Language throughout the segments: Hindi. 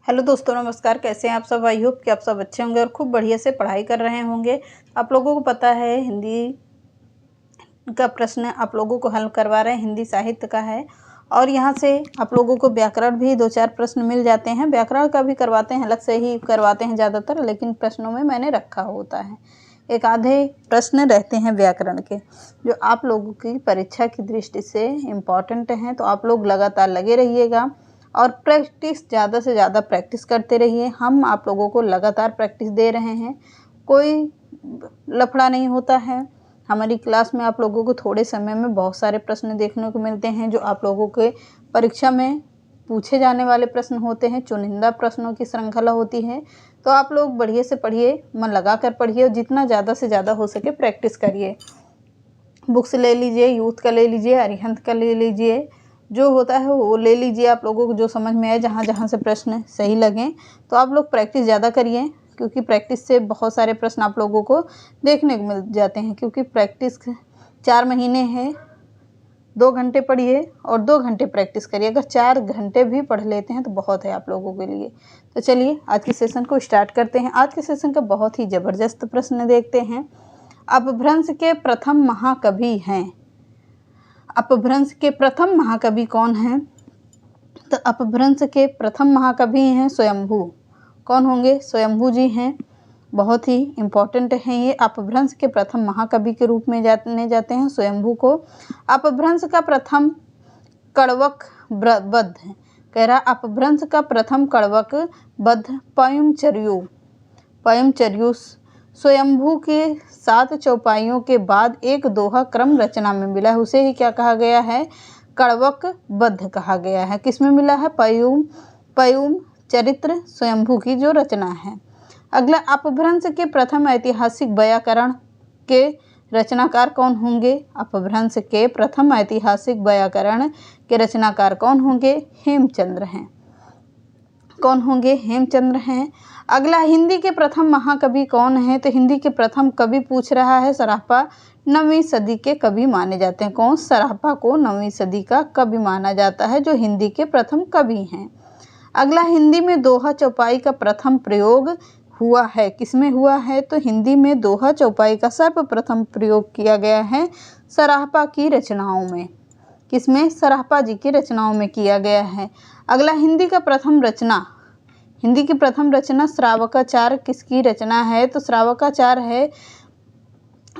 हेलो दोस्तों, नमस्कार। कैसे हैं आप सब? आई होप कि आप सब अच्छे होंगे और खूब बढ़िया से पढ़ाई कर रहे होंगे। आप लोगों को पता है हिंदी का प्रश्न आप लोगों को हल करवा रहे हैं, हिंदी साहित्य का है। और यहाँ से आप लोगों को व्याकरण भी 2-4 प्रश्न मिल जाते हैं। व्याकरण का भी करवाते हैं, अलग से ही करवाते हैं ज़्यादातर, लेकिन प्रश्नों में मैंने रखा होता है। एक आधे प्रश्न रहते हैं व्याकरण के जो आप लोगों की परीक्षा की दृष्टि से इम्पॉर्टेंट हैं, तो आप लोग लगातार लगे रहिएगा और प्रैक्टिस ज़्यादा से ज़्यादा प्रैक्टिस करते रहिए। हम आप लोगों को लगातार प्रैक्टिस दे रहे हैं, कोई लफड़ा नहीं होता है। हमारी क्लास में आप लोगों को थोड़े समय में बहुत सारे प्रश्न देखने को मिलते हैं जो आप लोगों के परीक्षा में पूछे जाने वाले प्रश्न होते हैं। चुनिंदा प्रश्नों की श्रृंखला होती है, तो आप लोग बढ़िया से पढ़िए, मन लगा कर पढ़िए और जितना ज़्यादा से ज़्यादा हो सके प्रैक्टिस करिए। बुक्स ले लीजिए, यूथ का ले लीजिए, अरिहंत का ले लीजिए, जो होता है वो ले लीजिए। आप लोगों को जो समझ में आए, जहाँ जहाँ से प्रश्न सही लगें, तो आप लोग प्रैक्टिस ज़्यादा करिए, क्योंकि प्रैक्टिस से बहुत सारे प्रश्न आप लोगों को देखने को मिल जाते हैं। क्योंकि प्रैक्टिस 4 महीने है, 2 घंटे पढ़िए और 2 घंटे प्रैक्टिस करिए। अगर 4 घंटे भी पढ़ लेते हैं तो बहुत है आप लोगों के लिए। तो चलिए आज के सेशन को स्टार्ट करते हैं। आज के सेशन का बहुत ही ज़बरदस्त प्रश्न देखते हैं। अपभ्रंश के प्रथम महाकवि हैं। अपभ्रंश के प्रथम महाकवि कौन हैं? तो अपभ्रंश के प्रथम महाकवि हैं स्वयंभू। कौन होंगे? स्वयंभू जी हैं। बहुत ही इम्पोर्टेंट हैं ये। अपभ्रंश के प्रथम महाकवि के रूप में जाने जाते हैं स्वयंभू को। अपभ्रंश का प्रथम कण्वक बद्ध है। कह रहा अपभ्रंश का प्रथम कण्वक बद्ध पयुमचर्यु। पयुमचर्यु स्वयंभू के 7 चौपाइयों के बाद एक दोहा क्रम रचना में मिला है, उसे ही क्या कहा गया है? कण्वक बद्ध कहा गया है। किस में मिला है? पयुम चरित्र स्वयंभू की जो रचना है। अगला, अपभ्रंश के प्रथम ऐतिहासिक व्याकरण के रचनाकार कौन होंगे? अपभ्रंश के प्रथम ऐतिहासिक व्याकरण के रचनाकार कौन होंगे? हेमचंद्र हैं। कौन होंगे? हेमचंद्र हैं। अगला, हिंदी के प्रथम महाकवि कौन है? तो हिंदी के प्रथम कवि पूछ रहा है सराफा 9वीं सदी के कवि माने जाते हैं। कौन? सराफा को 9वीं सदी का कवि माना जाता है, जो हिंदी के प्रथम कवि हैं। अगला, हिंदी में दोहा चौपाई का प्रथम प्रयोग हुआ है। किसमें हुआ है? तो हिंदी में दोहा चौपाई का सर्वप्रथम प्रयोग किया गया है सराफा की रचनाओं में। किसमें? सराफा जी की रचनाओं में किया गया है। अगला, हिंदी की प्रथम रचना श्रावकाचार किसकी रचना है? तो श्रावकाचार है,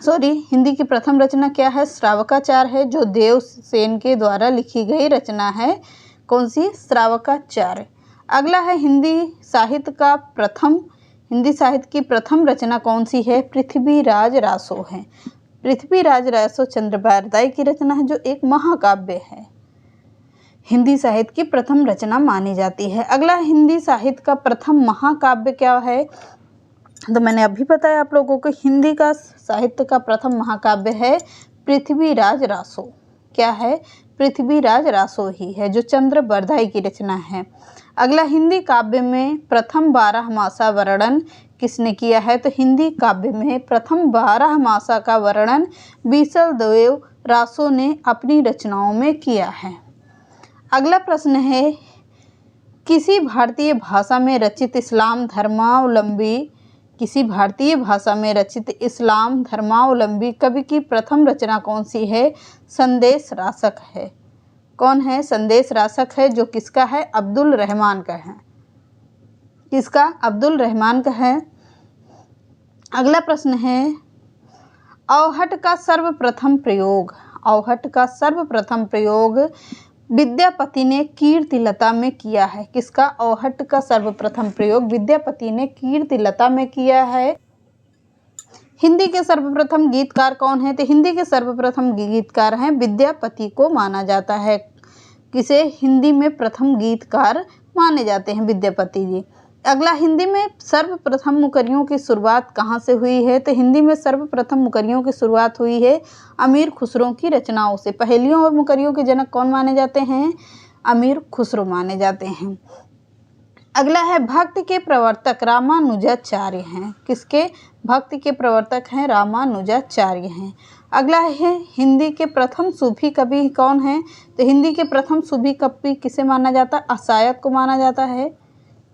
हिंदी की प्रथम रचना क्या है? श्रावकाचार है, जो देवसेन के द्वारा लिखी गई रचना है। कौन सी? श्रावकाचार। अगला है, हिंदी साहित्य की प्रथम रचना कौन सी है? पृथ्वीराज रासो है। पृथ्वीराज रासो चंद्रोपाध्याय की रचना है, जो एक महाकाव्य है, हिंदी साहित्य की प्रथम रचना मानी जाती है। अगला, हिंदी साहित्य का प्रथम महाकाव्य क्या है? तो मैंने अभी बताया आप लोगों को, हिंदी का साहित्य का प्रथम महाकाव्य है पृथ्वीराज रासो। क्या है? पृथ्वीराज रासो ही है, जो चंद्रोपाध्याय की रचना है। अगला, हिंदी काव्य में प्रथम 12 मासा वर्णन किसने किया है? तो हिंदी काव्य में प्रथम 12 मासा का वर्णन बीसलदेव रासो ने अपनी रचनाओं में किया है। अगला प्रश्न है, किसी भारतीय भाषा में रचित इस्लाम धर्मावलंबी कवि की प्रथम रचना कौन सी है? संदेश रासक है। कौन है? संदेश रासक है, जो किसका है? अब्दुल रहमान का है। किसका? अब्दुल रहमान का है। अगला प्रश्न है, औहट का सर्वप्रथम प्रयोग विद्यापति ने कीर्तिलता में किया है। किसका? औहट का सर्वप्रथम प्रयोग विद्यापति ने कीर्तिलता में किया है। हिंदी के सर्वप्रथम गीतकार कौन है? तो हिंदी के सर्वप्रथम गीतकार हैं विद्यापति को माना जाता है। किसे? हिंदी में प्रथम गीतकार माने जाते हैं विद्यापति जी। अगला, हिंदी में सर्वप्रथम मुकरियों की शुरुआत कहाँ से हुई है? तो हिंदी में सर्वप्रथम मुकरियों की शुरुआत हुई है अमीर खुसरो की रचनाओं से। पहेलियों और मुकरियों के जनक कौन माने जाते हैं? अमीर खुसरो माने जाते हैं। अगला है, भक्ति के प्रवर्तक रामानुजाचार्य हैं। किसके? भक्ति के प्रवर्तक हैं रामानुजाचार्य हैं। अगला है, हिंदी के प्रथम सूफी कवि कौन हैं? तो हिंदी के प्रथम सूफी कवि किसे माना जाता है? अशायद को माना जाता है।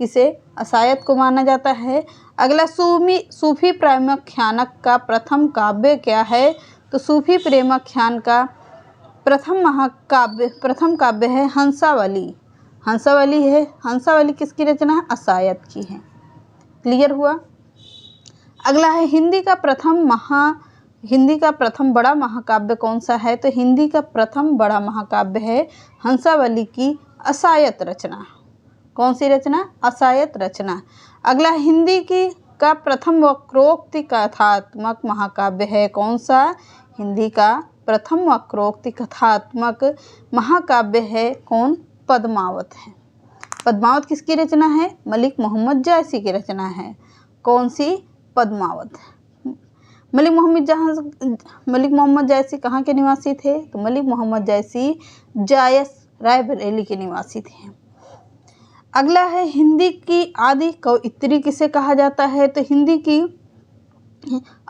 किसे? असायत को माना जाता है। अगला, सूफी प्रेमाख्यानक का प्रथम काव्य क्या है? तो सूफी प्रेमाख्यान का प्रथम काव्य है हंसावली। हंसावली है। हंसावली किसकी रचना है? असायत की है। क्लियर हुआ? अगला है, हिंदी का प्रथम बड़ा महाकाव्य कौन सा है? तो हिंदी का प्रथम बड़ा महाकाव्य है हंसावली की असायत रचना। कौन सी रचना? असायत रचना। अगला, हिंदी का प्रथम वक्रोक्ति कथात्मक महाकाव्य है कौन सा? हिंदी का प्रथम वक्रोक्ति कथात्मक महाकाव्य है कौन? पद्मावत है। पद्मावत किसकी रचना है? मलिक मोहम्मद जायसी की रचना है। कौन सी? पद्मावत। मलिक मोहम्मद जायसी कहाँ के निवासी थे? तो मलिक मोहम्मद जायसी जायस रायबरेली के निवासी थे। अगला है, हिंदी की आदि कवयित्री किसे कहा जाता है? तो हिंदी की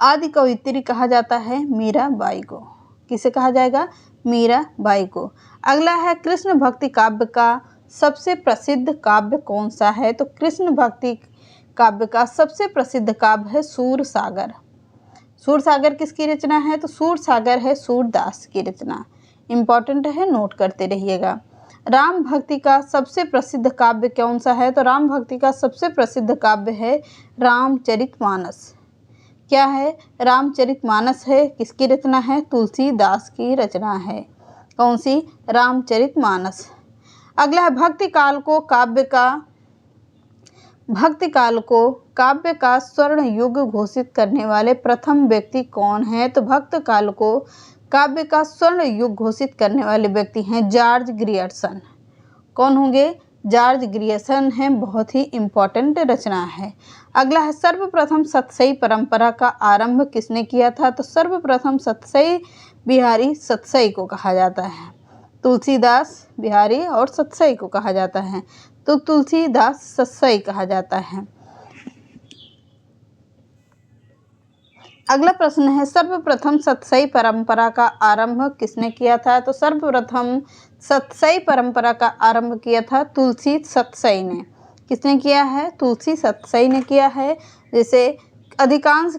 आदि कवयित्री कहा जाता है मीराबाई को। किसे कहा जाएगा? मीराबाई को। अगला है, कृष्ण भक्ति काव्य का सबसे प्रसिद्ध काव्य कौन सा है? तो कृष्ण भक्ति काव्य का सबसे प्रसिद्ध काव्य है सूरसागर। सूरसागर किसकी रचना है? तो सूरसागर है सूरदास की रचना। इम्पॉर्टेंट है, नोट करते रहिएगा। राम भक्ति का सबसे प्रसिद्ध काव्य कौन सा है? तो राम भक्ति का सबसे प्रसिद्ध काव्य है रामचरितमानस। क्या है? रामचरितमानस है। किसकी रचना है? तुलसीदास की रचना है। कौन सी? रामचरितमानस। अगला है, भक्ति काल को काव्य का स्वर्ण युग घोषित करने वाले प्रथम व्यक्ति कौन है? तो भक्त काल को काव्य का स्वर्ण युग घोषित करने वाले व्यक्ति हैं जॉर्ज ग्रियर्सन। कौन होंगे? जॉर्ज ग्रियर्सन है। बहुत ही इम्पोर्टेंट रचना है। अगला है, सर्वप्रथम सतसई परंपरा का आरंभ किसने किया था? तो सर्वप्रथम सतसई बिहारी सतसई को कहा जाता है। तुलसीदास बिहारी और सतसई को कहा जाता है, तो तुलसीदास सतसई कहा जाता है। अगला प्रश्न है, सर्वप्रथम सतसई परंपरा का आरंभ किसने किया था? तो सर्वप्रथम सतसई परंपरा का आरंभ किया था तुलसी सतसई ने। किसने किया है? तुलसी सतसई ने किया है। जैसे अधिकांश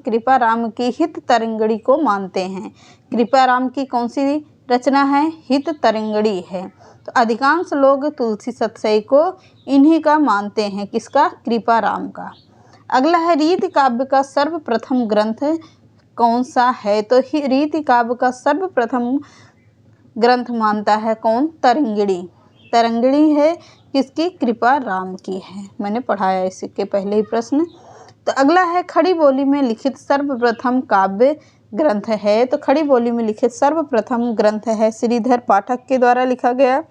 कृपा राम की हित तरंगड़ी को मानते हैं। कृपा राम की कौन सी रचना है? हित तरंगड़ी है। तो अधिकांश लोग तुलसी सतसई को इन्हीं का मानते हैं। किसका? कृपा राम का। अगला है, रीति काव्य का सर्वप्रथम ग्रंथ कौन सा है? तो रीति काव्य का सर्वप्रथम ग्रंथ मानता है कौन? तरंगिणी। तरंगिणी है किसकी? कृपा राम की है। मैंने पढ़ाया इसके पहले ही प्रश्न। तो अगला है, खड़ी बोली में लिखित सर्वप्रथम काव्य ग्रंथ है। तो खड़ी बोली में लिखित सर्वप्रथम ग्रंथ है श्रीधर पाठक के द्वारा लिखा गया।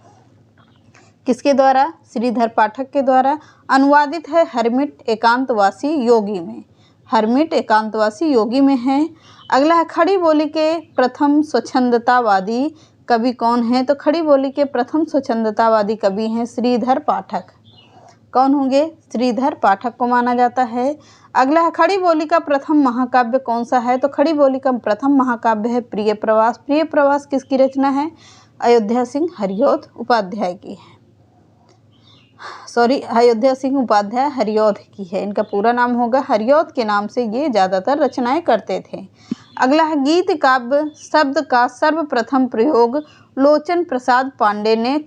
किसके द्वारा? श्रीधर पाठक के द्वारा। अनुवादित है हरमिट एकांतवासी योगी में। हरमिट एकांतवासी योगी में है। अगला है, खड़ी बोली के प्रथम स्वच्छंदतावादी कवि कौन है? तो खड़ी बोली के प्रथम स्वच्छंदतावादी कवि हैं श्रीधर पाठक। कौन होंगे? श्रीधर पाठक को माना जाता है। अगला है, खड़ी बोली का प्रथम महाकाव्य कौन सा है? तो खड़ी बोली का प्रथम महाकाव्य है प्रिय प्रवास। प्रिय प्रवास किसकी रचना है? अयोध्या सिंह हरिऔध उपाध्याय की है। अयोध्या सिंह उपाध्याय हरिऔध की है। इनका पूरा नाम होगा हरिऔध के नाम से ये ज़्यादातर रचनाएं करते थे। अगला है, गीत काव्य शब्द का सर्वप्रथम प्रयोग लोचन प्रसाद पांडे ने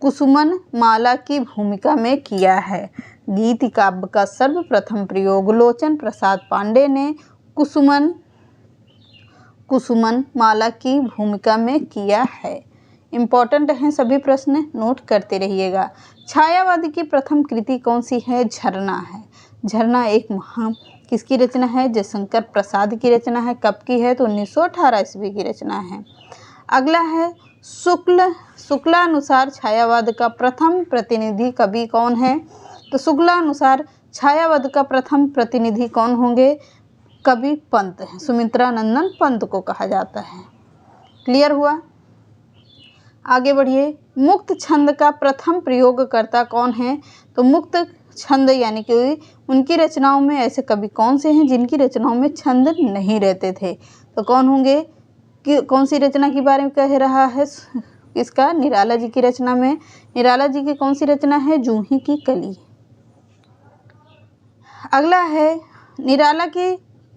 कुसुमन माला की भूमिका में किया है। गीत काव्य का सर्वप्रथम प्रयोग लोचन प्रसाद पांडे ने कुसुमन माला की भूमिका में किया है। इम्पॉर्टेंट हैं सभी प्रश्न, नोट करते रहिएगा। छायावादी की प्रथम कृति कौन सी है? झरना है। झरना एक किसकी रचना है? जयशंकर प्रसाद की रचना है। कब की है? तो 1918 ईस्वी की रचना है। अगला है, शुक्लानुसार छायावाद का प्रथम प्रतिनिधि कवि कौन है? तो शुक्लानुसार छायावाद का प्रथम प्रतिनिधि कौन होंगे? कवि पंत है। सुमित्रानंदन पंत को कहा जाता है। क्लियर हुआ? आगे बढ़िए। मुक्त छंद का प्रथम प्रयोगकर्ता कौन है? तो मुक्त छंद यानी कि उनकी रचनाओं में ऐसे कवि कौन से हैं जिनकी रचनाओं में छंद नहीं रहते थे? तो कौन होंगे? कि कौन सी रचना के बारे में कह रहा है? किसका? निराला जी की रचना में। निराला जी की कौन सी रचना है? जूही की कली। अगला है निराला की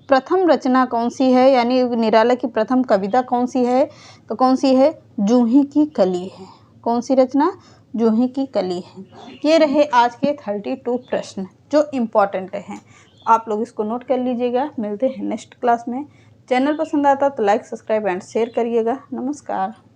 प्रथम रचना कौन सी है, यानी निराला की प्रथम कविता कौन सी है? तो कौन सी है? जूही की कली है। कौन सी रचना? जूही की कली है। ये रहे आज के 32 प्रश्न जो इम्पॉर्टेंट हैं। आप लोग इसको नोट कर लीजिएगा। मिलते हैं नेक्स्ट क्लास में। चैनल पसंद आता तो लाइक, सब्सक्राइब एंड शेयर करिएगा। नमस्कार।